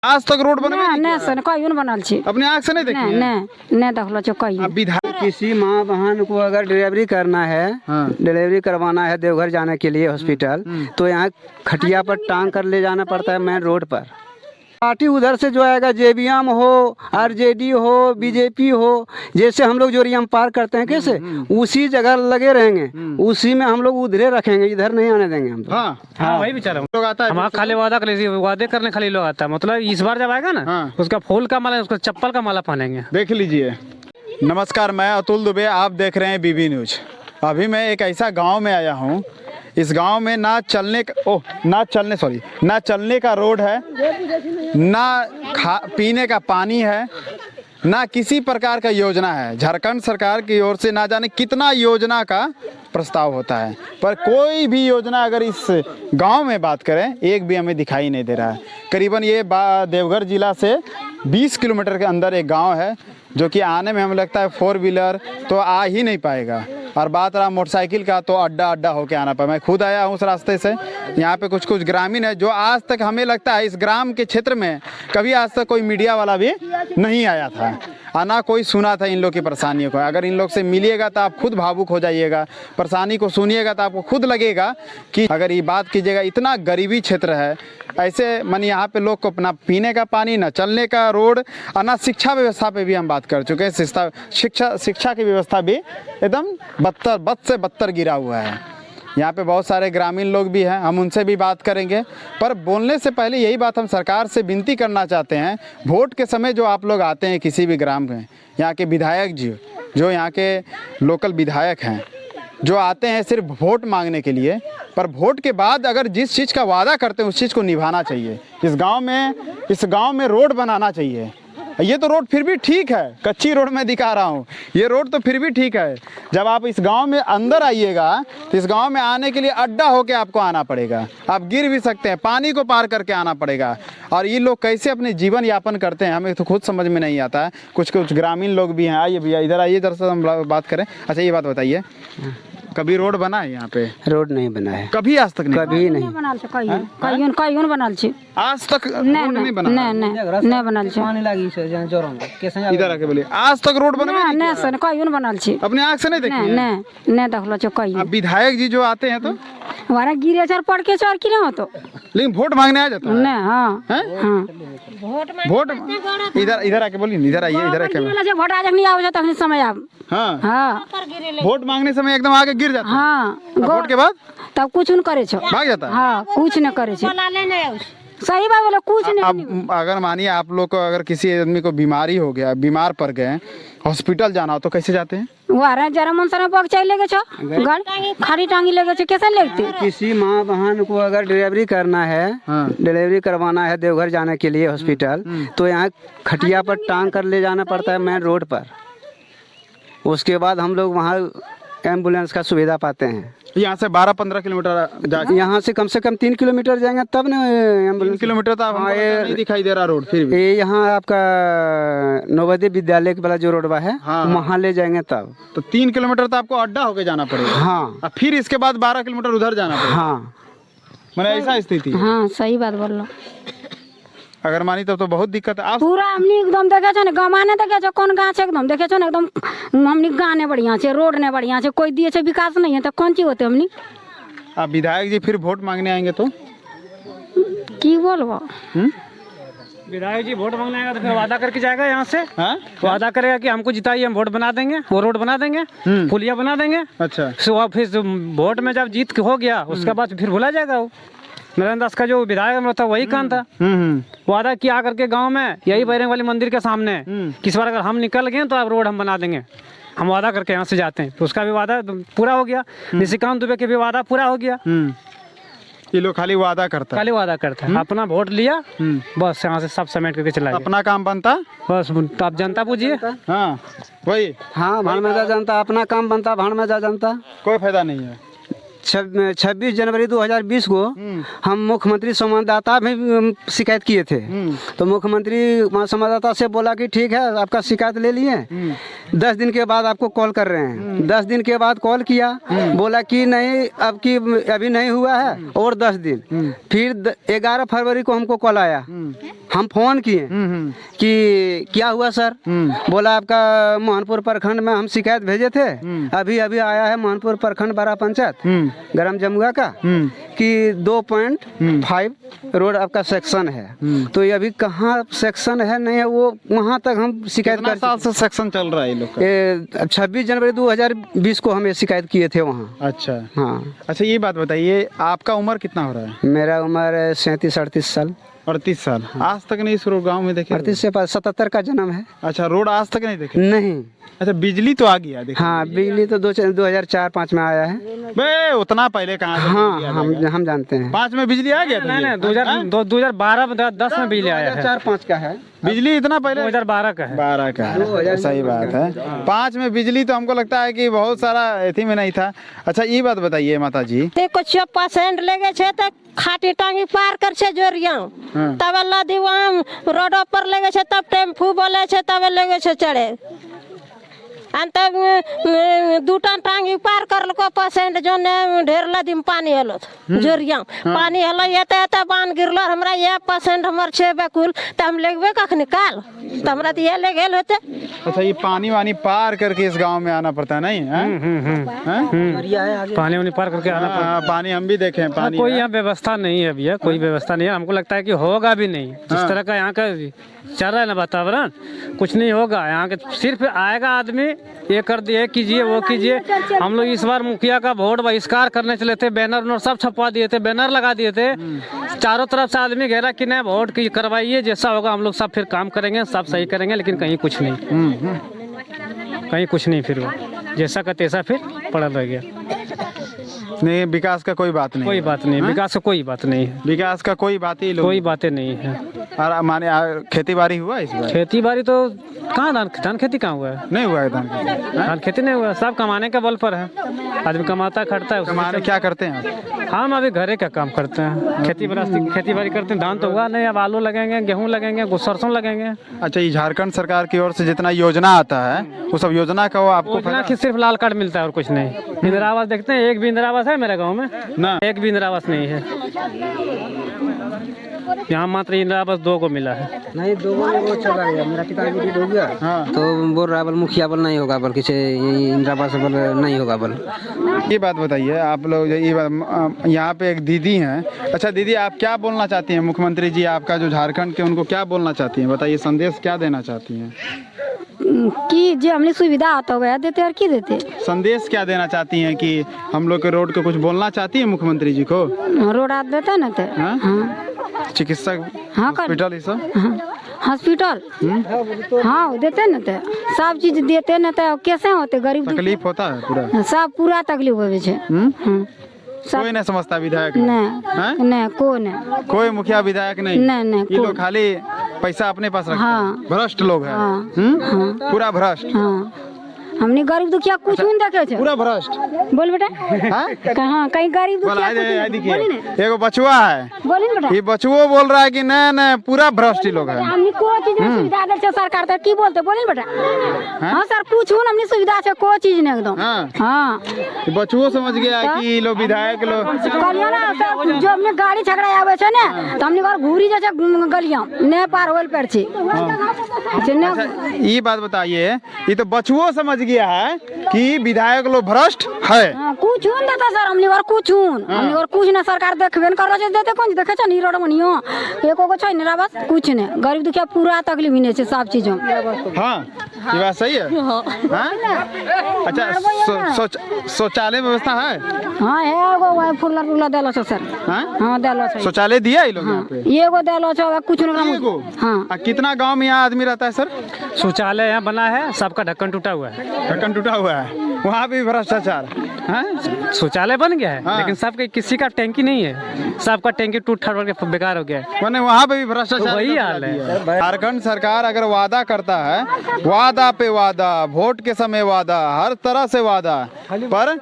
आज तक रोड बनबे नहीं सर कहीं बनल छी अपने आँख से नहीं देखी है? नहीं देखलो छो कहीं। अब विधायक किसी माँ बहन को अगर डिलीवरी करना है, डिलीवरी करवाना है देवघर जाने के लिए हॉस्पिटल, तो यहाँ खटिया पर टांग कर ले जाना पड़ता है मेन रोड पर। पार्टी उधर से जो आएगा, जेबीएम हो, आरजेडी हो, बीजेपी हो, जैसे हम लोग जो रियम पार करते हैं कैसे उसी जगह लगे रहेंगे, उसी में हम लोग उधरे रखेंगे, इधर नहीं आने देंगे हम। हाँ वही बेचारा लोग आता है हम खाली वादे करने खाली लोग आता है। मतलब इस बार जब आएगा ना उसका फूल का माला, उसका चप्पल का माला पहनेंगे। देख लीजिए। नमस्कार, मैं अतुल दुबे, आप देख रहे हैं बीबी न्यूज। अभी मैं एक ऐसा गांव में आया हूं, इस गांव में ना चलने का रोड है, ना पीने का पानी है, ना किसी प्रकार का योजना है। झारखंड सरकार की ओर से ना जाने कितना योजना का प्रस्ताव होता है, पर कोई भी योजना अगर इस गांव में बात करें एक भी हमें दिखाई नहीं दे रहा है। करीबन ये देवघर जिला से 20 किलोमीटर के अंदर एक गांव है, जो कि आने में हमें लगता है 4 व्हीलर तो आ ही नहीं पाएगा, और बात रहा मोटरसाइकिल का तो अड्डा होके आना पाए। मैं खुद आया हूँ उस रास्ते से। यहाँ पे कुछ ग्रामीण है जो आज तक हमें लगता है इस ग्राम के क्षेत्र में कभी आज तक कोई मीडिया वाला भी नहीं आया था, और ना कोई सुना था इन लोग की परेशानियों को। अगर इन लोग से मिलिएगा तो आप खुद भावुक हो जाइएगा, परेशानी को सुनिएगा तो आपको खुद लगेगा कि अगर ये बात कीजिएगा, इतना गरीबी क्षेत्र है, ऐसे मन यहाँ पे लोग को ना पीने का पानी, ना चलने का रोड, और ना शिक्षा व्यवस्था पे भी हम बात कर चुके हैं। शिक्षा की व्यवस्था भी एकदम बद से बदतर गिरा हुआ है। यहाँ पे बहुत सारे ग्रामीण लोग भी हैं, हम उनसे भी बात करेंगे। पर बोलने से पहले यही बात हम सरकार से विनती करना चाहते हैं, वोट के समय जो आप लोग आते हैं किसी भी ग्राम में, यहाँ के विधायक जी, जो यहाँ के लोकल विधायक हैं, जो आते हैं सिर्फ वोट मांगने के लिए, पर वोट के बाद अगर जिस चीज़ का वादा करते हैं उस चीज़ को निभाना चाहिए। इस गांव में रोड बनाना चाहिए। ये तो रोड फिर भी ठीक है, कच्ची रोड मैं दिखा रहा हूँ, ये रोड तो फिर भी ठीक है। जब आप इस गांव में अंदर आइएगा तो इस गांव में आने के लिए अड्डा होके आपको आना पड़ेगा, आप गिर भी सकते हैं, पानी को पार करके आना पड़ेगा। और ये लोग कैसे अपने जीवन यापन करते हैं हमें तो खुद समझ में नहीं आता है। कुछ ग्रामीण लोग भी हैं। आइए भैया, इधर आइए, इधर से हम बात करें। अच्छा ये बात बताइए, कभी रोड बना है यहाँ पे? रोड नहीं बना है कभी, आज तक नहीं? कभी नहीं बनल छै कहीं बनल छै आज तक रोड नहीं बना? नहीं बनल छै। इधर आके बोलिए, आज तक रोड बना नहीं सर कहीं बनल छै। अपने आँख से नहीं देखी? नहीं देखलो छो कहीं। अब विधायक जी जो आते हैं तो हमारा गिरे चर पड़ के चर की नहीं हो तो, लेकिन वोट मांगने आ जाता है। नहीं हाँ वोट इधर आके बोलिए, इधर आइए, इधर आके। वोट आज नहीं आवे तखनी समय आब। हाँ वोट मांगने समय एकदम आगे गिर जाता है। हाँ वोट के बाद तब कुछ न करे छो, भाग जाता है। हाँ कुछ न करे छो, सही बात बोले, कुछ नहीं। अब अगर मानिए आप लोग को अगर किसी आदमी को बीमारी हो गया, बीमार पड़ गए, हॉस्पिटल जाना हो तो कैसे जाते हैं? वारा जरा मन सने बग चाय लेगे छो, खाली टांगी लेगे छो, कैसे लेते? किसी माँ बहन को अगर डिलीवरी करना है, डिलीवरी करवाना है देवघर जाने के लिए हॉस्पिटल, तो यहाँ खटिया पर टांग कर ले जाना पड़ता है मेन रोड पर। उसके बाद हम लोग वहाँ एम्बुलेंस का सुविधा पाते हैं। यहाँ से 12-15 किलोमीटर जाके, यहाँ से कम 3 किलोमीटर जाएंगे तब ना एम्बुलेंस। किलोमीटर तो नहीं दिखाई दे रहा रोड। फिर भी ये यहाँ आपका नवोदय विद्यालय वाला जो रोडवा है, वहाँ ले जाएंगे तब तो 3 किलोमीटर तो आपको अड्डा होके जाना पड़ेगा। हाँ, फिर इसके बाद 12 किलोमीटर उधर जाना पड़ेगा। हाँ मैंने ऐसा स्थिति। हाँ सही बात बोल लो। अगर मानी तब तो बहुत दिक्कत है। पूरा हमनी एकदम देखे छो ने, गमाने देखे छो कौन गाछ एकदम देखे छो ने, एकदम हमनी गाने बढ़िया छे, रोड ने बढ़िया छे, कोई दिए छे विकास नहीं है तो कौन चीज होते हमनी। अब विधायक जी फिर वोट मांगने आएंगे तो की बोलबो? विधायक जी वोट मांगने आएगा तो फिर वादा करके जाएगा यहाँ से। वादा करेगा कि हमको जिताइए, हम वोट बना देंगे, वो रोड बना देंगे, पुलिया बना देंगे। अच्छा, फिर वोट में जब जीत हो गया उसके बाद फिर भुला जाएगा। वो नरेंद्र दास का जो विधायक था वही काम था। वादा किया करके गांव में यही बैरंग वाली मंदिर के सामने किस बार अगर हम निकल गए तो आप रोड हम बना देंगे, हम वादा करके यहाँ से जाते हैं। तो उसका भी वादा पूरा हो गया। निशिकांत दुबे के भी वादा पूरा हो गया। ये लोग खाली वादा करता है, अपना वोट लिया बस, यहाँ से सब समेट करके चला गया। अपना काम बनता बस, आप जनता पूछिए। हाँ वही, हाँ भाड़ में जा जनता, अपना काम बनता, भाड़ में जा जनता, कोई फायदा नहीं है। 26 जनवरी 2020 को हम मुख्यमंत्री संवाददाता में शिकायत किए थे। तो मुख्यमंत्री संवाददाता से बोला कि ठीक है, आपका शिकायत ले लिए, 10 दिन के बाद आपको कॉल कर रहे हैं। 10 दिन के बाद कॉल किया, बोला कि नहीं, अभी नहीं हुआ है और 10 दिन। फिर 11 फरवरी को हमको कॉल आया, हम फोन किए कि क्या हुआ सर, बोला आपका मोहनपुर प्रखंड में हम शिकायत भेजे थे, अभी आया है मोहनपुर प्रखंड बड़ा पंचायत ग्राम जमुआ का कि 2.5 रोड आपका सेक्शन है। तो ये अभी कहाँ सेक्शन है नहीं है, वो वहाँ तक हम शिकायत कर साल से सेक्शन चल रहा है ये लोग का? 26 जनवरी 2020 को हम ये शिकायत किए थे वहाँ। अच्छा हाँ। अच्छा, ये बात बताइए, आपका उम्र कितना हो रहा है? मेरा उम्र 37-38 साल। 38 साल। आज तक नहीं इस रोड गाँव में देखे? 38 से 77 का जन्म है। अच्छा, रोड आज तक नहीं देखे? नहीं। अच्छा, बिजली तो आ गया देखिए। हाँ, बिजली तो 2004-5 में आया है। बे उतना पहले कहाँ से? हाँ, हम जानते हैं। 5 में बिजली आ गया था? नहीं 2012-10 में बिजली आया है। 2004-5 का है बिजली, इतना पहले? 2012 का है। 12 का है, सही बात है। 5 में बिजली तो हमको लगता है कि बहुत सारा एथी में नहीं था। अच्छा, ये बात बताइए माता जी, कुछ पेशेंट लेगे छे तो खाटी टांगी पार कर छे जोरिया, तब लदी वहाँ रोड पर लेगे छे, तब टेम्पू बोले छे, तब लेगे छे चढ़े। तब 2 टांगी पार कर लो पेशेंट जो ने ढेर लदी में पानी हलो जोरिया, पानी हलो ये बांध गिरलो, हमरा ये पेशेंट हमर छे बेकुल, तो हम लेगबे कख निकाल, तो हमरा तो ये ले गेल होते। अच्छा, ये पानी वानी पार करके इस गांव में आना पड़ता है नहीं है? पानी वानी पार करके आना पड़ता है। पानी हम भी देखे हैं, पानी कोई यहाँ व्यवस्था नहीं है भैया, कोई व्यवस्था नहीं है। हमको लगता है कि होगा भी नहीं, जिस तरह का यहाँ का चल रहा है ना वातावरण, कुछ नहीं होगा यहाँ के। सिर्फ आएगा आदमी, ये कर दिए, कीजिए, वो कीजिए। हम लोग इस बार मुखिया का वोट बहिष्कार करने चले थे, बैनर सब छपवा दिए थे, बैनर लगा दिए थे, चारों तरफ से आदमी घेरा कि नहीं वोट की करवाइए, जैसा होगा हम लोग सब फिर काम करेंगे, सब सही करेंगे। लेकिन कहीं कुछ नहीं, कहीं कुछ नहीं, फिर वो जैसा का तैसा फिर पड़ा रह गया। नहीं, विकास का कोई बात नहीं, कोई बात नहीं, विकास का कोई बात नहीं है, विकास का कोई बात ही कोई बातें नहीं है। और माने खेती बाड़ी हुआ इस बार? खेती बाड़ी तो कहाँ, धान खेती कहाँ हुआ है? नहीं हुआ है धान खेती। धान खेती नहीं हुआ, सब कमाने का बल पर है, आदमी कमाता खटता है। कमाने क्या करते हैं आप? हम अभी घरे का काम करते हैं, खेती बाड़ी करते हैं। धान तो हुआ नहीं, अब आलू लगेंगे, गेहूँ लगेंगे, सरसों लगेंगे। अच्छा, ये झारखंड सरकार की ओर से जितना योजना आता है, वो सब योजना का वो आपको योजना की सिर्फ लाल कार्ड मिलता है और कुछ नहीं। इंदिरा आवास देखते हैं, एक भी इंदिरा आवास है मेरे गाँव में ना? एक भी इंदिरा आवास नहीं है यहाँ, मात्र इंदिरा आवास 2 को मिला है। नहीं, 2 वो चला गया, मेरा पिता भी हो गया। हाँ। तो बोल रहा बल मुखिया बल नहीं होगा, बल किसी इंदिरा आवास बल नहीं होगा बल। ये बात बताइए आप लोग, यहाँ पे एक दीदी हैं। अच्छा दीदी, आप क्या बोलना चाहती हैं? मुख्यमंत्री जी आपका जो झारखंड के, उनको क्या बोलना चाहती हैं? बताइए, संदेश क्या देना चाहती हैं? कि जो हमने सुविधा आता हुआ देते और की देते। संदेश क्या देना चाहती हैं कि हम लोग के रोड को कुछ बोलना चाहती है मुख्यमंत्री जी को? रोड आ देते न थे, चिकित्सक, हाँ, हॉस्पिटल, ये सब हॉस्पिटल, हाँ वो देते न थे, सब चीज देते न थे। कैसे होते गरीब, तकलीफ होता है पूरा, सब पूरा तकलीफ होवे छे। कोई नहीं समझता विधायक? नहीं, कोई मुखिया विधायक नहीं। ये लोग खाली पैसा अपने पास रखते हैं, भ्रष्ट लोग हैं, पूरा भ्रष्ट। हमने गरीब दुखिया कुछ नहीं देखे छे, पूरा भ्रष्ट। बोल बेटा, कहाँ कहीं गरीब दुखिया एगो बचुआ है, बोली बेटा, ये बचुओ बोल रहा है कि नहीं पूरा भ्रष्ट ही लोग है। हमने कोई चीज में सुविधा दे छे सरकार तो की बोलते, बोली बेटा। हाँ सर, कुछ हमने सुविधा छे, कोई चीज नहीं एकदम। हाँ, बचुओ समझ गया कि लोग विधायक लोग कहलियो ना सर, जो हमने गाड़ी झगड़ा आवे छे ना, तो हमने बार घूरी जे गलिया ने पार होल पर छे। ये बात बताइए, ये तो बचुओ समझ गया है कि विधायक लोग भ्रष्ट है। कुछ नहीं देता सर, हमने और कुछ ना सरकार देखबे न करो, देते कौन देखे छ नी रोड बनियो एको को छै न, बस कुछ नहीं। गरीब दुखिया पूरा तकलीफ नहीं छै सब चीज। हां, ये बात सही है। हां, अच्छा, शौचालय व्यवस्था है? हां है, एगो फुल्ला देलो छ सर। हां देलो छ, शौचालय दिया है लोग यहाँ पे, एगो देलो छ, कुछ नहीं। हां, कितना गांव में यहाँ आदमी रहता है सर? शौचालय यहाँ बना है, सबका ढक्कन टूटा हुआ है। ढक्कन टूटा हुआ है, वहाँ भी भ्रष्टाचार। शौचालय बन गया है, लेकिन सबके किसी का टैंकी नहीं है, सबका टैंकी टूट फट के बेकार हो गया है। मैंने वहाँ पे भी भ्रष्टाचार, तो वही हाल है। झारखंड सरकार अगर वादा करता है, वादा पे वादा, वोट के समय वादा, हर तरह से वादा, पर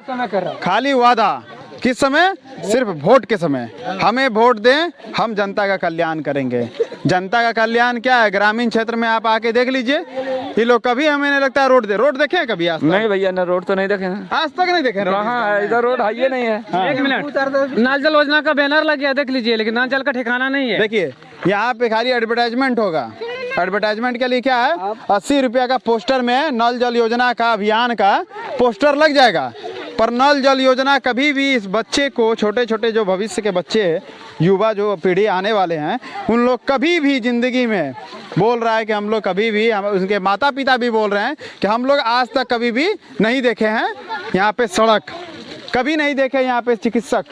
खाली वादा, किस समय? सिर्फ वोट के समय। हमें वोट दें, हम जनता का कल्याण करेंगे। जनता का कल्याण क्या है? ग्रामीण क्षेत्र में आप आके देख लीजिए, ये लोग कभी हमें नहीं लगता है रोड देखे हैं कभी आज तक? नहीं भैया, ना रोड तो नहीं देखे हैं। आज तक नहीं देखे रोड। कहाँ है इधर रोड? है नहीं है। एक मिनट, नल जल योजना का बैनर लग गया, देख लीजिए, लेकिन नल जल का ठिकाना नहीं है। देखिए यहाँ पे खाली एडवर्टाइजमेंट होगा। एडवर्टाइजमेंट के लिए क्या है? 80 रुपया का पोस्टर में नल जल योजना का अभियान का पोस्टर लग जाएगा, पर नल जल योजना कभी भी इस बच्चे को, छोटे छोटे जो भविष्य के बच्चे, युवा जो पीढ़ी आने वाले हैं, उन लोग कभी भी जिंदगी में बोल रहा है कि हम लोग कभी भी, हम उनके माता पिता भी बोल रहे हैं कि हम लोग आज तक कभी भी नहीं देखे हैं यहाँ पे सड़क, कभी नहीं देखे यहाँ पे चिकित्सक,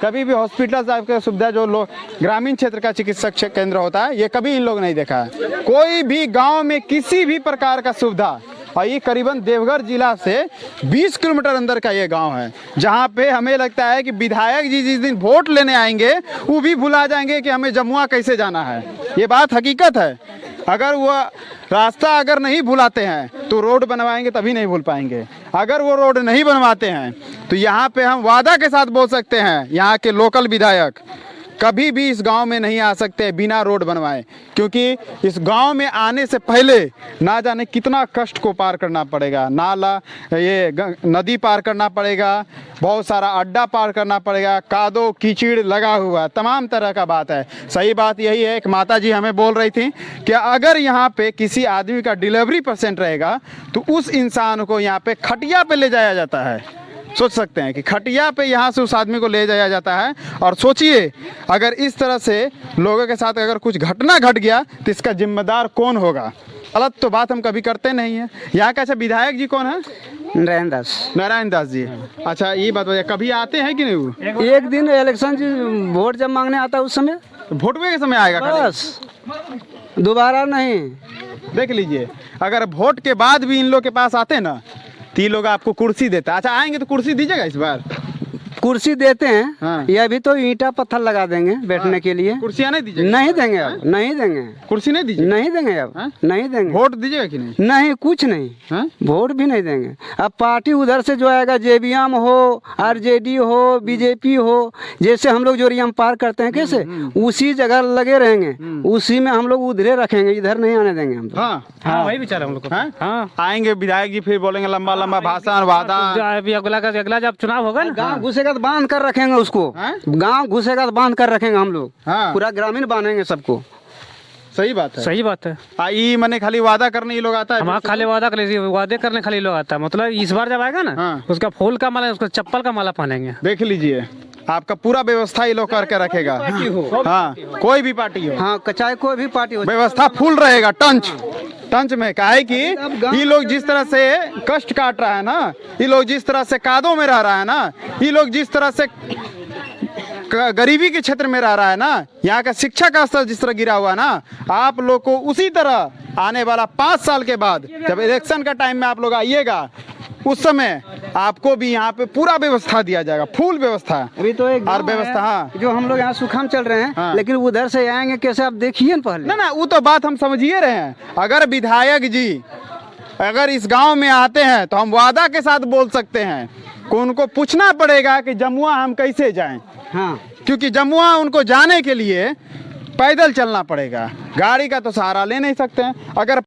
कभी भी हॉस्पिटल टाइप की सुविधा जो लोग ग्रामीण क्षेत्र का चिकित्सक केंद्र होता है, ये कभी इन लोग नहीं देखा है। कोई भी गांव में किसी भी प्रकार का सुविधा, और ये करीबन देवघर जिला से 20 किलोमीटर अंदर का ये गांव है, जहां पे हमें लगता है कि विधायक जी जिस दिन वोट लेने आएंगे वो भी भुला जाएंगे कि हमें जमुआ कैसे जाना है। ये बात हकीकत है। अगर वो रास्ता अगर नहीं भुलाते हैं तो रोड बनवाएंगे तभी नहीं भूल पाएंगे। अगर वो रोड नहीं बनवाते हैं तो यहाँ पे हम वादा के साथ बोल सकते हैं, यहाँ के लोकल विधायक कभी भी इस गांव में नहीं आ सकते बिना रोड बनवाए, क्योंकि इस गांव में आने से पहले ना जाने कितना कष्ट को पार करना पड़ेगा। नाला, ये नदी पार करना पड़ेगा, बहुत सारा अड्डा पार करना पड़ेगा, कादो कीचड़ लगा हुआ, तमाम तरह का बात है। सही बात यही है, एक माता जी हमें बोल रही थी कि अगर यहाँ पे किसी आदमी का डिलीवरी पेशेंट रहेगा तो उस इंसान को यहाँ पे खटिया पे ले जाया जाता है। सोच सकते हैं कि खटिया पे यहाँ से उस आदमी को ले जाया जाता है। और सोचिए अगर इस तरह से लोगों के साथ अगर कुछ घटना घट गया तो इसका जिम्मेदार कौन होगा? गलत तो बात हम कभी करते नहीं हैं। यहाँ का अच्छा विधायक जी कौन है? नारायण दास जी। अच्छा ये बात बताइए, कभी आते हैं कि नहीं वो? एक दिन इलेक्शन जी वोट जब मांगने आता है उस समय, वोट के समय आएगा खाली? बस, दोबारा नहीं। देख लीजिए, अगर वोट के बाद भी इन लोग के पास आते ना तो ये लोग आपको कुर्सी देता। अच्छा आएंगे तो कुर्सी दीजिएगा इस बार? कुर्सी देते हैं, हाँ। या भी तो ईंटा पत्थर लगा देंगे बैठने के लिए। कुर्सियाँ नहीं दीजिएगा? नहीं देंगे अब, नहीं देंगे, कुर्सी नहीं दीजिएगा? नहीं देंगे अब, हाँ? नहीं देंगे। वोट दीजिएगा कि नहीं? नहीं, कुछ नहीं, हाँ? वोट भी नहीं देंगे। अब पार्टी उधर से जो आएगा, जेबीएम हो, आरजेडी हो, बीजेपी हो, जैसे हम लोग जो रियम पार करते हैं कैसे, उसी जगह लगे रहेंगे, उसी में हम लोग उधरे रखेंगे, इधर नहीं आने देंगे हम लोग। हाँ हाँ, वही विचार है हम लोग को। हाँ? हाँ, आएंगे विधायक जी, फिर बोलेंगे लंबा लंबा भाषण, वादा। अगला जब चुनाव होगा ना, गाँव घुसेगा तो बांध कर रखेंगे उसको, हाँ? गाँव घुसेगा तो बांध कर रखेंगे हम लोग, हाँ। पूरा ग्रामीण बांधेंगे सबको। सही बात है। सही बात है। ई मैंने खाली वादा करने ये लोग आता है। हमारा खाली वादे करने खाली लोग आता है। मतलब इस बार जब आएगा ना, हाँ। उसका फूल का माला, उसका चप्पल का माला पहनेंगे। देख लीजिए, आपका पूरा व्यवस्था ये लोग करके रखेगा। हाँ, कोई भी पार्टी हो, हाँ, चाहे कोई भी पार्टी हो, व्यवस्था फुल रहेगा। टंच में क्या है कि ये लोग जिस तरह से कष्ट काट रहा है ना, ये लोग जिस तरह से कादों में रह रहा है ना, ये लोग जिस तरह से गरीबी के क्षेत्र में रह रहा है ना, यहाँ का शिक्षा का स्तर जिस तरह गिरा हुआ ना, आप लोग को उसी तरह आने वाला 5 साल के बाद जब इलेक्शन का टाइम में आप लोग आइएगा, उस समय आपको भी यहाँ पे पूरा व्यवस्था दिया जाएगा, फुल व्यवस्था। अभी तो एक और व्यवस्था, हाँ, जो हम लोग यहाँ सुखाम चल रहे हैं, हाँ। लेकिन उधर से आएंगे कैसे आप देखिए ना पहले। ना वो तो बात हम समझिए रहे हैं। अगर विधायक जी अगर इस गांव में आते हैं तो हम वादा के साथ बोल सकते हैं कि उनको पूछना पड़ेगा कि जमुआ हम कैसे जाएं, हाँ, क्योंकि जमुआ उनको जाने के लिए पैदल चलना पड़ेगा, गाड़ी का तो सहारा ले नहीं सकते हैं। अगर